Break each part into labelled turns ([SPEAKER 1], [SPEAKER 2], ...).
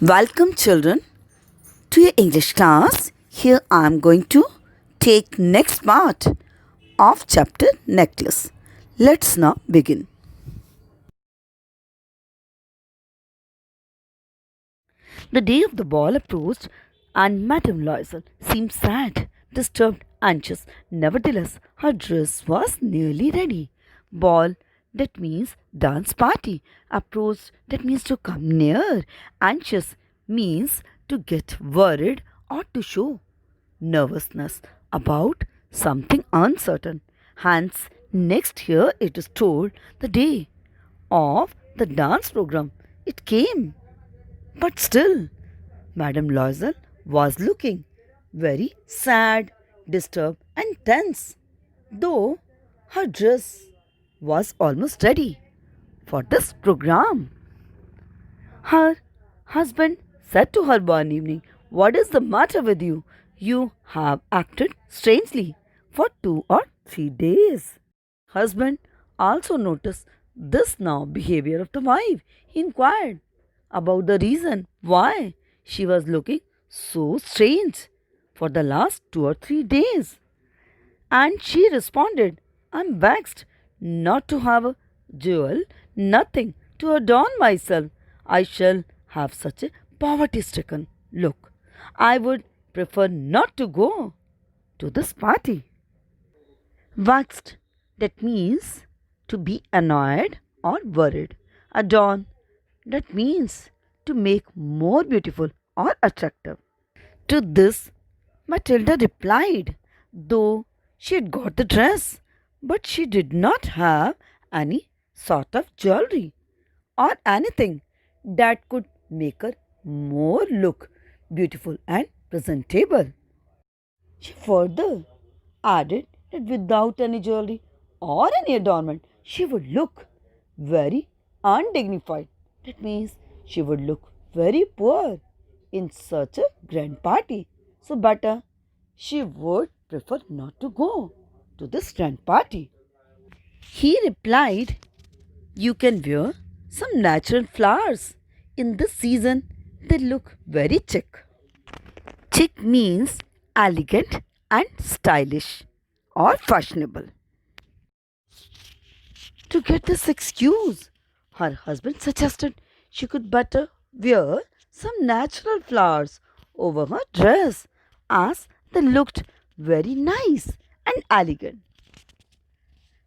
[SPEAKER 1] Welcome children to your English class. Here I am going to take next part of chapter necklace. Let's now begin. The day of the ball approached and Madame Loisel seemed sad, disturbed, anxious. Nevertheless, her dress was nearly ready. Ball, that means dance party. Approached, that means to come near. Anxious means to get worried or to show nervousness about something uncertain. Hence, next here it is told the day of the dance program. It came. But still, Madame Loisel was looking very sad, disturbed, and tense, though her dress was almost ready for this program. Her husband said to her one evening, "What is the matter with you? You have acted strangely for 2 or 3 days." Husband also noticed this now behavior of the wife. He inquired about the reason why she was looking so strange for the last 2 or 3 days. And she responded, "I'm vexed not to have a jewel, nothing to adorn myself. I shall have such a poverty stricken look. I would prefer not to go to this party." Vexed, that means to be annoyed or worried. Adorn, that means to make more beautiful or attractive. To this, Matilda replied, though she had got the dress, but she did not have any sort of jewelry or anything that could make her more look beautiful and presentable. She further added that without any jewelry or any adornment, she would look very undignified. That means she would look very poor in such a grand party. So, better she would prefer not to go to this grand party. He replied, "You can wear some natural flowers. In this season, they look very chic." Chic means elegant and stylish or fashionable. To get this excuse, her husband suggested she could better wear some natural flowers over her dress as they looked very nice and elegant.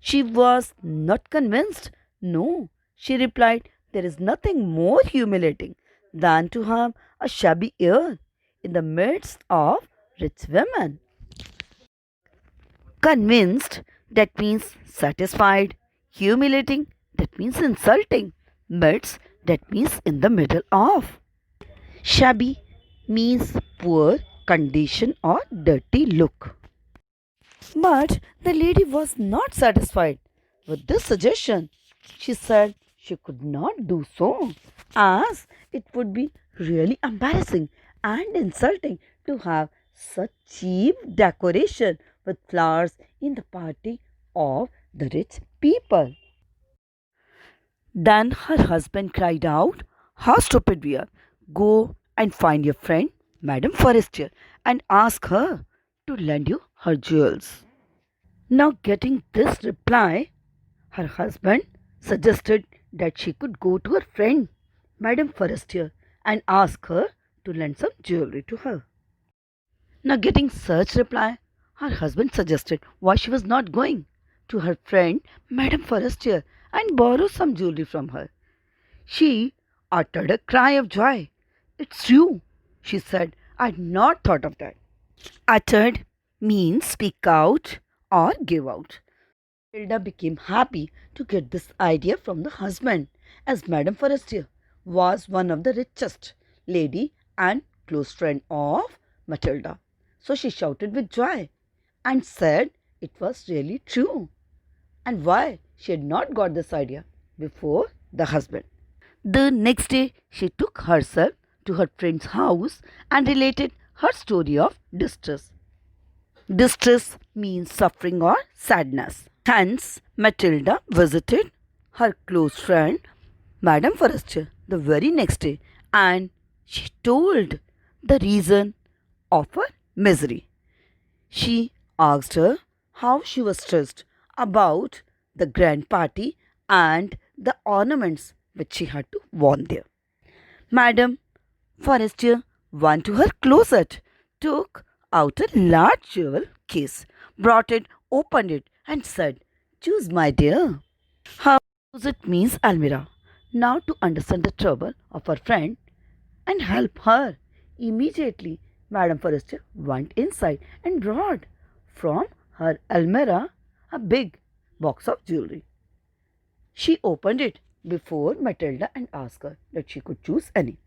[SPEAKER 1] She was not convinced. "No," she replied, "there is nothing more humiliating than to have a shabby air in the midst of rich women." Convinced, that means satisfied. Humiliating, that means insulting. Midst, that means in the middle of. Shabby means poor condition or dirty look. But the lady was not satisfied with this suggestion. She said she could not do so, as it would be really embarrassing and insulting to have such cheap decoration with flowers in the party of the rich people. Then her husband cried out, "How stupid we are! Go and find your friend, Madame Forestier, and ask her to lend you her jewels." Now, getting this reply, her husband suggested that she could go to her friend, Madame Forestier, and ask her to lend some jewelry to her. Now, getting such reply, her husband suggested why she was not going to her friend, Madame Forestier, and borrow some jewelry from her. She uttered a cry of joy. "It's you," she said. "I'd not thought of that." Uttered means speak out or give out. Hilda became happy to get this idea from the husband, as Madame Forestier was one of the richest lady and close friend of Matilda. So she shouted with joy and said it was really true, and why she had not got this idea before the husband. The next day, she took herself to her friend's house and related her story of distress. Distress means suffering or sadness. Hence, Matilda visited her close friend, Madame Forestier, the very next day, and she told the reason of her misery. She asked her how she was stressed about the grand party and the ornaments which she had to worn there. Madam Forrester went to her closet, took out a large jewel case, brought it, opened it, and said, "Choose, my dear." Her closet means Almira. Now, to understand the trouble of her friend and help her, immediately Madame Forrester went inside and brought from her almirah a big box of jewelry. She opened it before Matilda and asked her that she could choose any.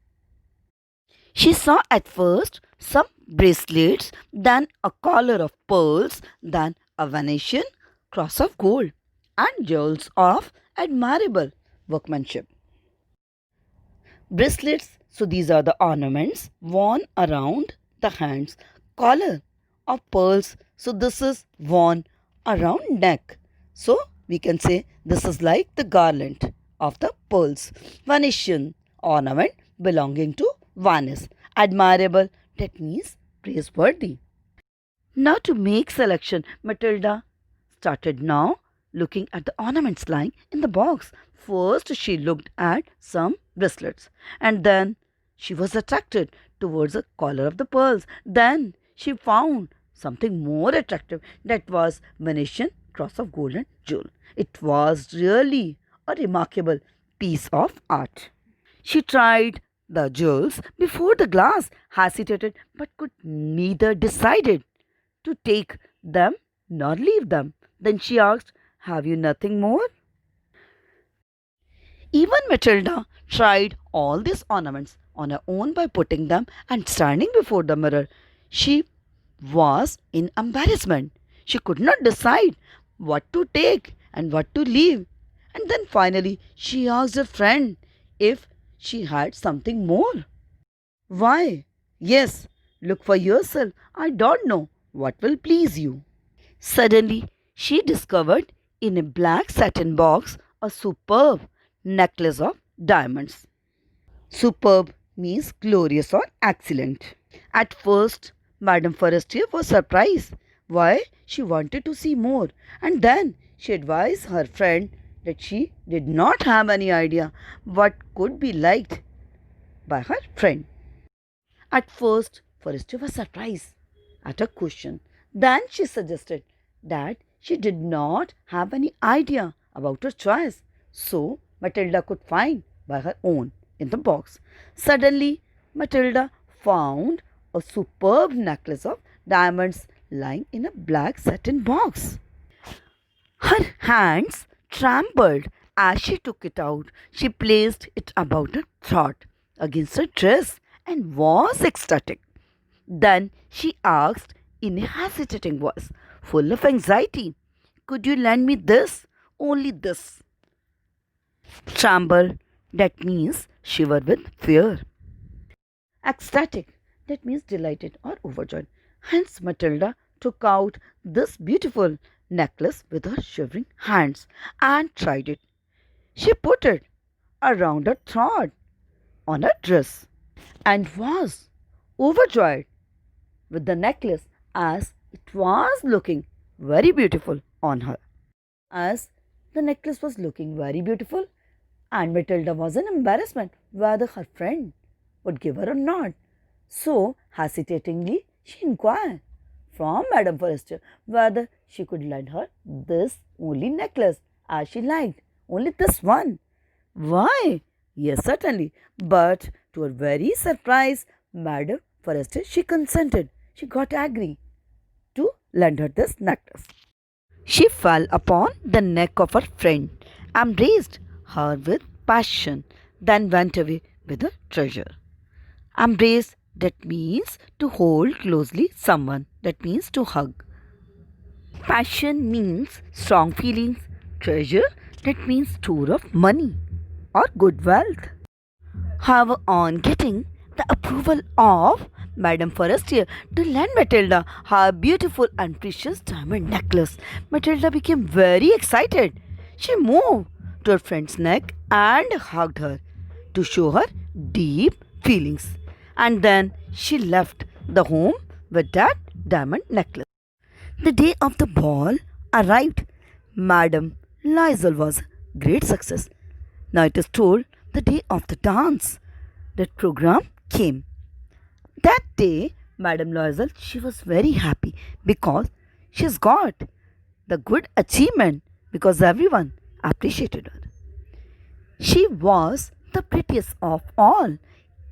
[SPEAKER 1] She saw at first some bracelets, then a collar of pearls, then a Venetian cross of gold, and jewels of admirable workmanship. Bracelets, so these are the ornaments worn around the hands. Collar of pearls, so this is worn around neck. So we can say this is like the garland of the pearls. Venetian ornament belonging to Venice. Admirable, that means praiseworthy. Now to make selection, Matilda started now looking at the ornaments lying in the box. First she looked at some bracelets and then she was attracted towards the collar of the pearls. Then she found something more attractive, that was Venetian cross of gold and jewel. It was really a remarkable piece of art. She tried the jewels before the glass, hesitated but could neither decided to take them nor leave them. Then she asked, "Have you nothing more?" Even Matilda tried all these ornaments on her own by putting them and standing before the mirror. She was in embarrassment. She could not decide what to take and what to leave. And then finally she asked her friend if she had something more. "Why, yes, look for yourself. I don't know what will please you." Suddenly she discovered in a black satin box a superb necklace of diamonds. Superb means glorious or excellent. At first, Madame Forestier was surprised. Why? She wanted to see more, and then she advised her friend that she did not have any idea what could be liked by her friend. At first, Forestier was surprised at her question. Then she suggested that she did not have any idea about her choice, so Matilda could find by her own in the box. Suddenly, Matilda found a superb necklace of diamonds lying in a black satin box. Her hands trembled as she took it out. She placed it about her throat against her dress and was ecstatic. Then she asked in a hesitating voice, full of anxiety, "Could you lend me this? Only this." Tremble, that means shiver with fear. Ecstatic, that means delighted or overjoyed. Hence Matilda took out this beautiful necklace with her shivering hands and tried it. She put it around her throat on her dress and was overjoyed with the necklace as it was looking very beautiful on her. As the necklace was looking very beautiful, and Matilda was in embarrassment whether her friend would give her or not. So, hesitatingly, she inquired from Madame Forrester whether she could lend her this only necklace as she liked, only this one. "Why? Yes, certainly." But to her very surprise, Madame Forrester, she consented. She got angry to lend her this necklace. She fell upon the neck of her friend, embraced her with passion, then went away with her treasure. Embrace, that means to hold closely someone, that means to hug. Passion means strong feelings. Treasure, that means store of money or good wealth. However, on getting the approval of Madame Forestier to lend Matilda her beautiful and precious diamond necklace, Matilda became very excited. She moved to her friend's neck and hugged her to show her deep feelings. and then she left the home with that diamond necklace. The day of the ball arrived. Madame Liesel was a great success. Now it is told the day of the dance. That program came. That day, Madame Loisel, she was very happy because she's got the good achievement because everyone appreciated her. She was the prettiest of all,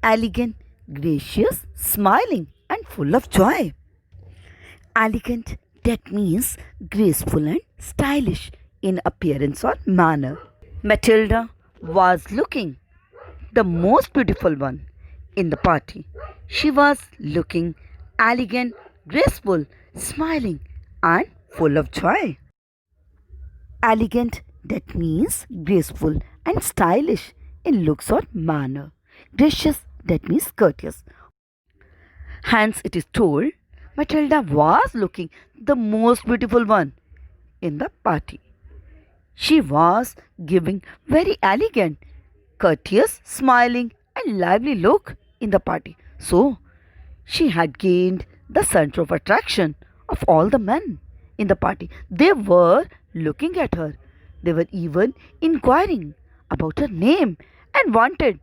[SPEAKER 1] elegant, gracious, smiling, and full of joy. Elegant, that means graceful and stylish in appearance or manner. Matilda was looking the most beautiful one in the party. She was looking elegant, graceful, smiling, and full of joy. Elegant, that means graceful and stylish in looks or manner. Gracious, that means courteous. Hence, it is told Matilda was looking the most beautiful one in the party. She was giving very elegant, courteous, smiling, and lively look in the party. So, she had gained the center of attraction of all the men in the party. They were looking at her. They were even inquiring about her name and wanted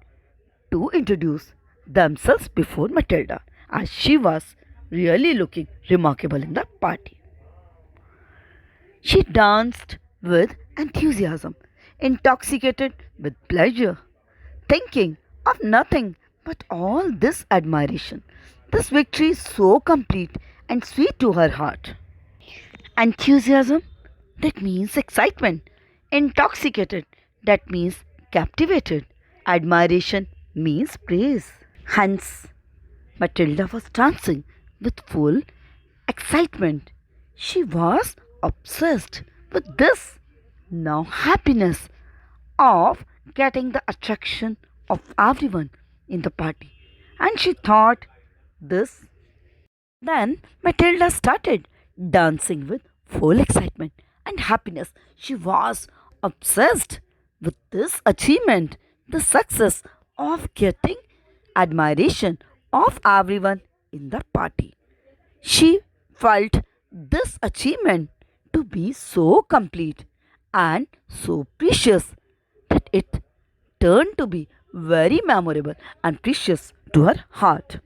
[SPEAKER 1] to introduce themselves before Matilda, as she was really looking remarkable in the party. She danced with enthusiasm, intoxicated with pleasure, thinking of nothing but all this admiration. This victory is so complete and sweet to her heart. Enthusiasm, that means excitement. Intoxicated, that means captivated. Admiration means praise. Hence, Matilda was dancing with full excitement. She was obsessed with this now happiness of getting the attraction of everyone in the party. And she thought this. Then Matilda started dancing with full excitement and happiness. She was obsessed with this achievement, the success of getting admiration of everyone in the party. She felt this achievement to be so complete and so precious that it turned to be very memorable and precious to her heart.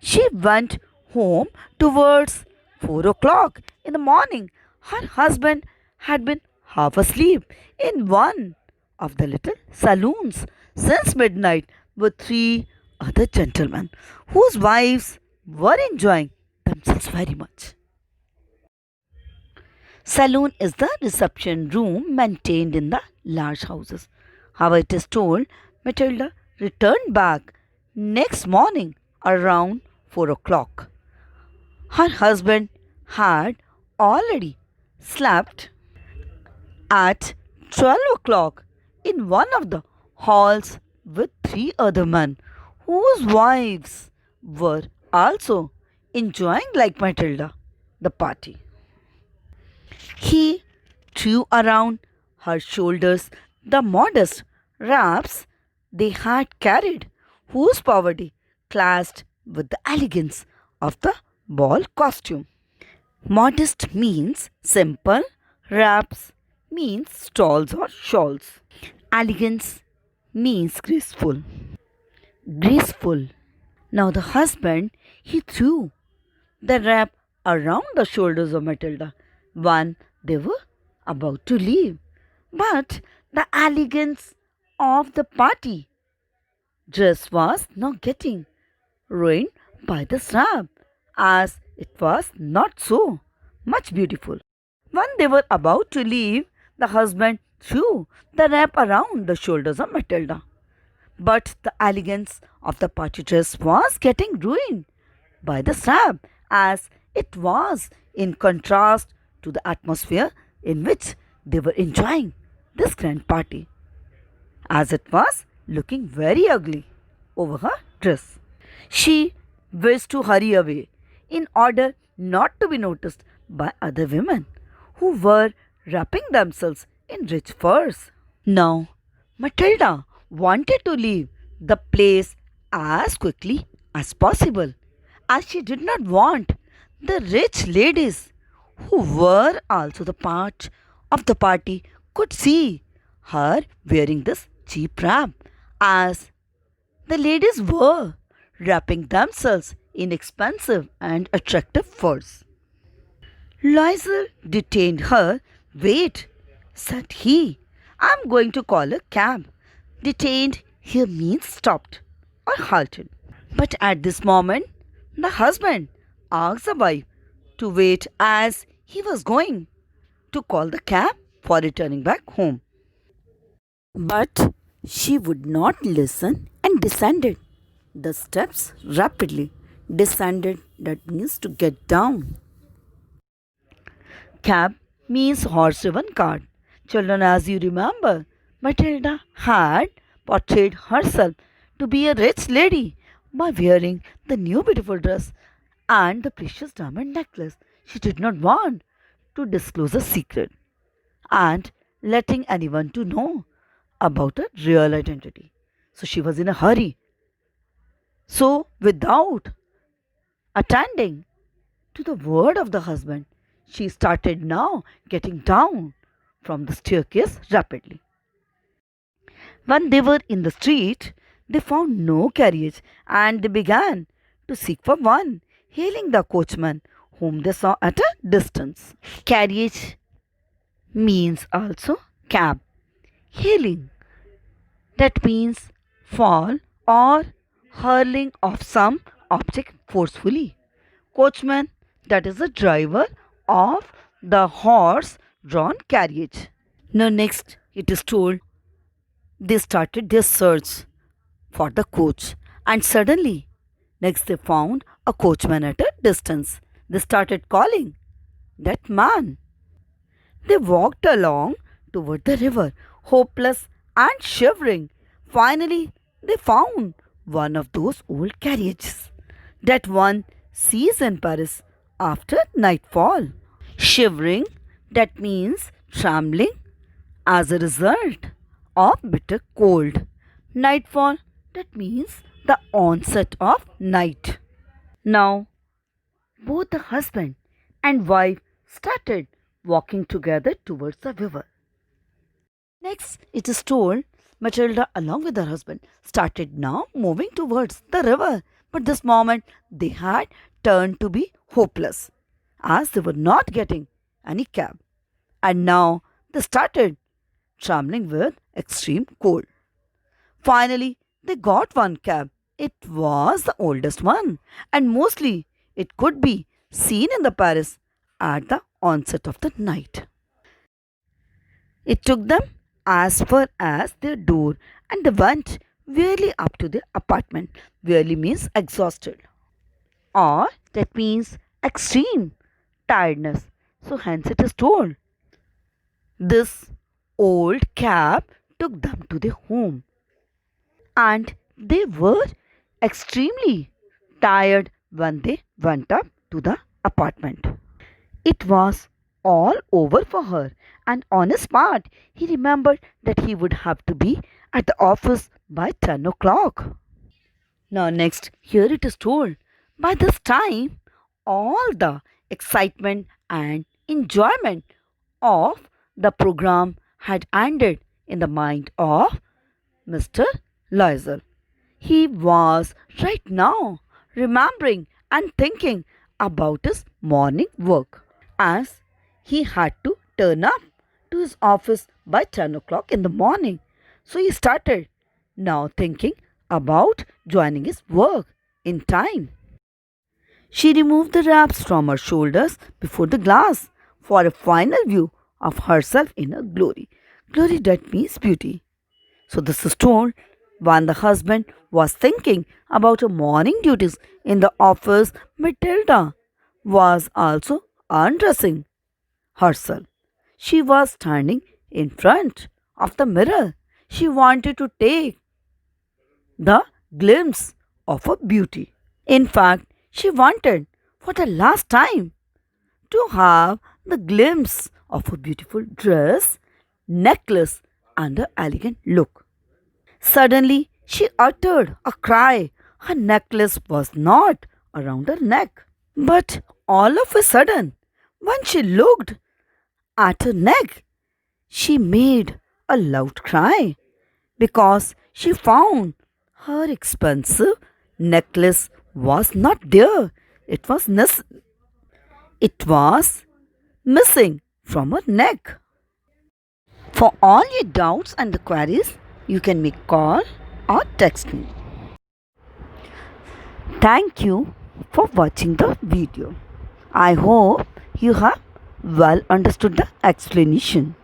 [SPEAKER 1] She went home towards 4 o'clock in the morning. Her husband had been half asleep in one of the little saloons since midnight with three other gentlemen whose wives were enjoying themselves very much. Saloon is the reception room maintained in the large houses. However, it is told Matilda returned back next morning around 4 o'clock. Her husband had already slept at 12 o'clock in one of the halls with three other men whose wives were also enjoying, like Matilda, the party. He threw around her shoulders the modest wraps they had carried, whose poverty clashed with the elegance of the ball costume. Modest means simple, wraps means stalls or shawls. Elegance means graceful. Graceful. Now the husband, he threw the wrap around the shoulders of Matilda when they were about to leave. But the elegance of the party dress was now getting ruined by the wrap, as it was not so much beautiful. When they were about to leave, the husband threw the wrap around the shoulders of Matilda. But the elegance of the party dress was getting ruined by the wrap, as it was in contrast to the atmosphere in which they were enjoying this grand party, as it was looking very ugly over her dress. She wished to hurry away in order not to be noticed by other women who were wrapping themselves in rich furs. Now, Matilda wanted to leave the place as quickly as possible, as she did not want the rich ladies who were also the part of the party could see her wearing this cheap wrap, as the ladies were wrapping themselves in expensive and attractive furs. Liza detained her. Wait, said he. I'm going to call a cab. Detained here means stopped or halted. But at this moment, the husband asked the wife to wait as he was going to call the cab for returning back home. But she would not listen and descended the steps rapidly. Descended, that means to get down. Cab means horse driven cart. Children, as you remember, Matilda had portrayed herself to be a rich lady by wearing the new beautiful dress and the precious diamond necklace. She did not want to disclose a secret and letting anyone to know about her real identity. So she was in a hurry. So without attending to the word of the husband, she started now getting down from the staircase rapidly. When they were in the street, they found no carriage and they began to seek for one, hailing the coachman whom they saw at a distance. Carriage means also cab. Hailing, that means fall or hurling of some object forcefully. Coachman, that is the driver of the horse drawn carriage. Now, next, it is told they started their search for the coach, and suddenly, next, they found a coachman at a distance. They started calling that man. They walked along toward the river, hopeless and shivering. Finally, they found one of those old carriages that one sees in Paris after nightfall. Shivering, that means trembling as a result of bitter cold. Nightfall, that means the onset of night. Now, both the husband and wife started walking together towards the river. Next, it is told Matilda, along with her husband, started now moving towards the river. But this moment, they had turned to be hopeless as they were not getting any cab. And now they started trembling with extreme cold. Finally, they got one cab. It was the oldest one, and mostly it could be seen in the Paris at the onset of the night. It took them as far as their door, and they went wearily up to their apartment. Wearily means exhausted, or that means extreme tiredness. So, hence, it is told this old cab took them to their home, and they were extremely tired when they went up to the apartment. It was all over for her, and on his part, he remembered that he would have to be at the office by 10 o'clock. Now, next, here it is told by this time, all the excitement and enjoyment of the program had ended in the mind of Mr. Loisel. He was right now remembering and thinking about his morning work, as he had to turn up to his office by 10 o'clock in the morning. So he started now thinking about joining his work in time. She removed the wraps from her shoulders before the glass for a final view of herself in her glory. Glory, that means beauty. So this is told when the husband was thinking about her morning duties in the office, Matilda was also undressing herself. She was standing in front of the mirror. She wanted to take the glimpse of her beauty. In fact, she wanted for the last time to have the glimpse of her beautiful dress, necklace, and her elegant look. Suddenly, she uttered a cry. Her necklace was not around her neck. But all of a sudden, when she looked at her neck, she made a loud cry because she found her expensive necklace was not there. It was, it was missing from her neck. For all your doubts and queries, you can make call or text me. Thank you for watching the video. I hope you have well understood the explanation.